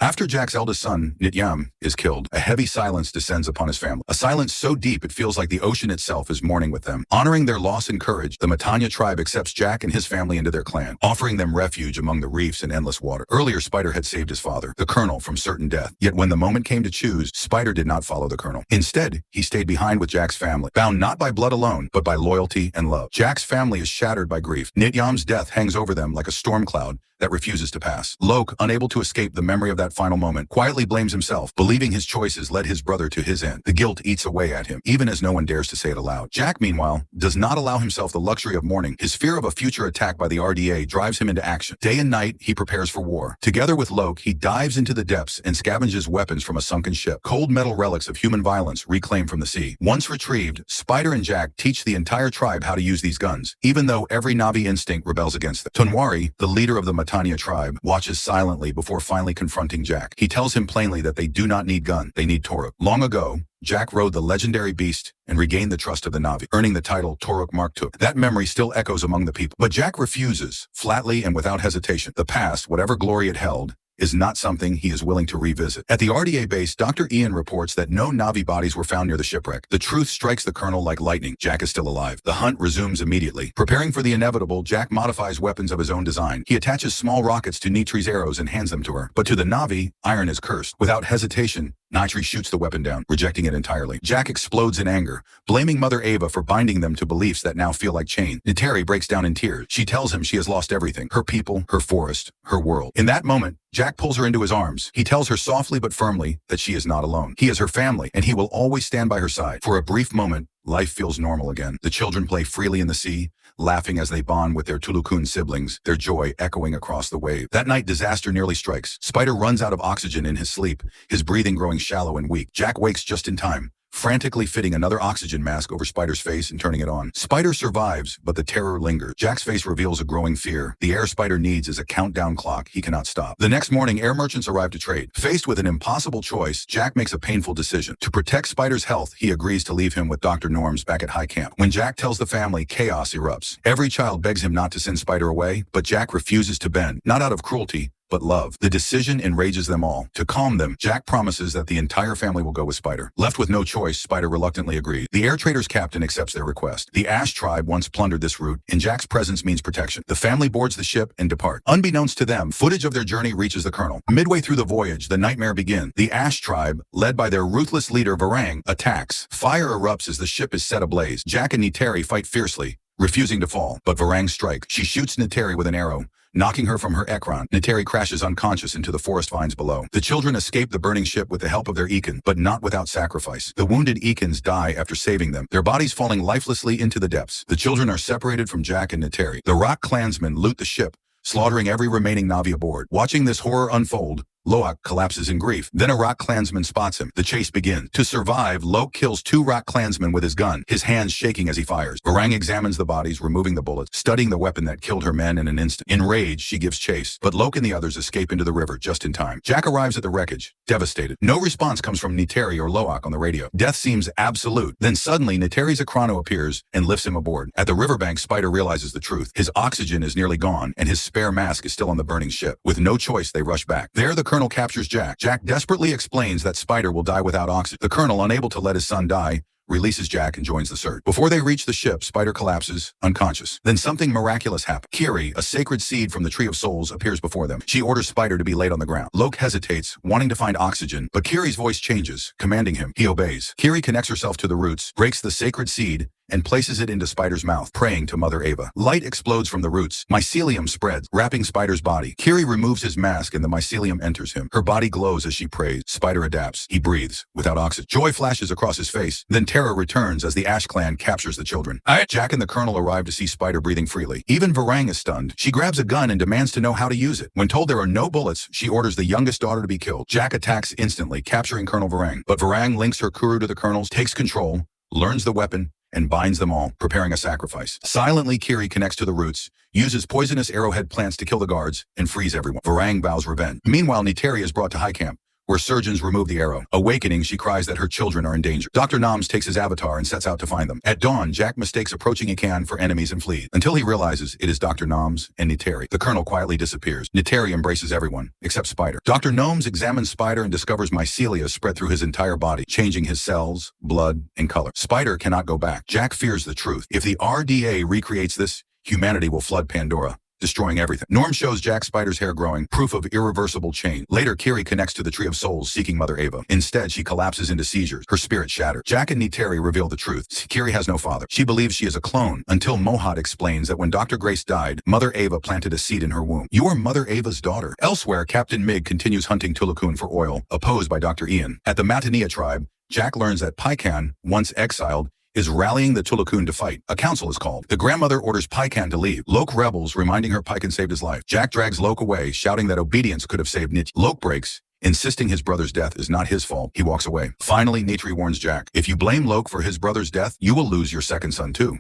After Jack's eldest son, Nityam, is killed, a heavy silence descends upon his family. A silence so deep it feels like the ocean itself is mourning with them. Honoring their loss and courage, the Matanya tribe accepts Jack and his family into their clan, offering them refuge among the reefs and endless water. Earlier, Spider had saved his father, the Colonel, from certain death. Yet when the moment came to choose, Spider did not follow the Colonel. Instead, he stayed behind with Jack's family, bound not by blood alone, but by loyalty and love. Jack's family is shattered by grief. Nityam's death hangs over them like a storm cloud that refuses to pass. Lok, unable to escape the memory of that final moment, quietly blames himself, believing his choices led his brother to his end. The guilt eats away at him, even as no one dares to say it aloud. Jack, meanwhile, does not allow himself the luxury of mourning. His fear of a future attack by the RDA drives him into action. Day and night, he prepares for war. Together with Lok, he dives into the depths and scavenges weapons from a sunken ship, cold metal relics of human violence reclaimed from the sea. Once retrieved, Spider and Jack teach the entire tribe how to use these guns, even though every Navi instinct rebels against them. Tonwari, the leader of the Matanya tribe, watches silently before finally confronting Jack. He tells him plainly that they do not need gun, they need Toruk. Long ago, Jack rode the legendary beast and regained the trust of the Navi, earning the title Toruk Marktuk. That memory still echoes among the people. But Jack refuses, flatly and without hesitation. The past, whatever glory it held, is not something he is willing to revisit. At the RDA base, Dr. Ian reports that no Navi bodies were found near the shipwreck. The truth strikes the Colonel like lightning. Jack is still alive. The hunt resumes immediately. Preparing for the inevitable, Jack modifies weapons of his own design. He attaches small rockets to Nitri's arrows and hands them to her. But to the Navi, iron is cursed. Without hesitation, Nitri shoots the weapon down, rejecting it entirely. Jack explodes in anger, blaming Mother Ava for binding them to beliefs that now feel like chains. Nitari breaks down in tears. She tells him she has lost everything: her people, her forest, her world. In that moment, Jack pulls her into his arms. He tells her softly but firmly that she is not alone. He is her family, and he will always stand by her side. For a brief moment, life feels normal again. The children play freely in the sea, laughing as they bond with their Tulukun siblings, their joy echoing across the wave. That night, disaster nearly strikes. Spider runs out of oxygen in his sleep, his breathing growing shallow and weak. Jack wakes just in time, frantically fitting another oxygen mask over Spider's face and turning it on. Spider survives, but the terror lingers. Jack's face reveals a growing fear. The air Spider needs is a countdown clock he cannot stop. The next morning, air merchants arrive to trade. Faced with an impossible choice, Jack makes a painful decision. To protect Spider's health, he agrees to leave him with Dr. Norms back at High Camp. When Jack tells the family, chaos erupts. Every child begs him not to send Spider away, but Jack refuses to bend, not out of cruelty, but love. The decision enrages them all. To calm them, Jack promises that the entire family will go with Spider. Left with no choice, Spider reluctantly agrees. The air trader's captain accepts their request. The Ash tribe once plundered this route, and Jack's presence means protection. The family boards the ship and depart. Unbeknownst to them, footage of their journey reaches the Colonel. Midway through the voyage, the nightmare begins. The Ash tribe, led by their ruthless leader Varang, attacks. Fire erupts as the ship is set ablaze. Jack and Nitari fight fiercely, refusing to fall, but Varang strikes. She shoots Nitari with an arrow, knocking her from her ekron. Nitari crashes unconscious into the forest vines below. The children escape the burning ship with the help of their Ekin, but not without sacrifice. The wounded Ekins die after saving them, their bodies falling lifelessly into the depths. The children are separated from Jack and Nitari. The Rock clansmen loot the ship, slaughtering every remaining Navi aboard. Watching this horror unfold, Loak collapses in grief. Then a Rock clansman spots him. The chase begins. To survive, Lok kills 2 Rock clansmen with his gun, his hands shaking as he fires. Varang examines the bodies, removing the bullets, studying the weapon that killed her men in an instant. Enraged, she gives chase, but Lok and the others escape into the river just in time. Jack arrives at the wreckage, devastated. No response comes from Nitari or Loak on the radio. Death seems absolute. Then suddenly, Nitari's Akrono appears and lifts him aboard. At the riverbank, Spider realizes the truth. His oxygen is nearly gone, and his spare mask is still on the burning ship. With no choice, they rush back. There, the Colonel captures Jack. Jack desperately explains that Spider will die without oxygen. The Colonel, unable to let his son die, releases Jack and joins the search. Before they reach the ship, Spider collapses, unconscious. Then something miraculous happens. Kiri, a sacred seed from the Tree of Souls, appears before them. She orders Spider to be laid on the ground. Lok hesitates, wanting to find oxygen, but Kiri's voice changes, commanding him. He obeys. Kiri connects herself to the roots, breaks the sacred seed, and places it into Spider's mouth, praying to Mother Ava. Light explodes from the roots. Mycelium spreads, wrapping Spider's body. Kiri removes his mask and the mycelium enters him. Her body glows as she prays. Spider adapts. He breathes, without oxygen. Joy flashes across his face. Then terror returns as the Ash clan captures the children. Jack and the Colonel arrive to see Spider breathing freely. Even Varang is stunned. She grabs a gun and demands to know how to use it. When told there are no bullets, she orders the youngest daughter to be killed. Jack attacks instantly, capturing Colonel Varang. But Varang links her Kuru to the Colonel's, takes control, learns the weapon, and binds them all, preparing a sacrifice. Silently, Kiri connects to the roots, uses poisonous arrowhead plants to kill the guards, and frees everyone. Varang vows revenge. Meanwhile, Nitari is brought to High Camp, where surgeons remove the arrow. Awakening, she cries that her children are in danger. Dr. Noms takes his avatar and sets out to find them. At dawn, Jack mistakes approaching Ican for enemies and flees, until he realizes it is Dr. Noms and Niteri. The colonel quietly disappears. Niteri embraces everyone, except Spider. Dr. Noms examines Spider and discovers mycelia spread through his entire body, changing his cells, blood, and color. Spider cannot go back. Jack fears the truth. If the RDA recreates this, humanity will flood Pandora, destroying everything. Norm shows Jack Spider's hair growing, proof of irreversible change. Later, Kiri connects to the Tree of Souls, seeking Mother Ava. Instead, she collapses into seizures, her spirit shattered. Jack and Niteri reveal the truth. Kiri has no father. She believes she is a clone, until Mohat explains that when Dr. Grace died, Mother Ava planted a seed in her womb. You are Mother Ava's daughter. Elsewhere, Captain Mig continues hunting Tulakun for oil, opposed by Dr. Ian. At the Matania tribe, Jack learns that Pycan, once exiled, is rallying the Tulakun to fight. A council is called. The grandmother orders Pycan to leave. Loke rebels, reminding her Pycan saved his life. Jack drags Loke away, shouting that obedience could have saved Nitri. Loke breaks, insisting his brother's death is not his fault. He walks away. Finally, Nitri warns Jack, if you blame Loke for his brother's death, you will lose your second son too.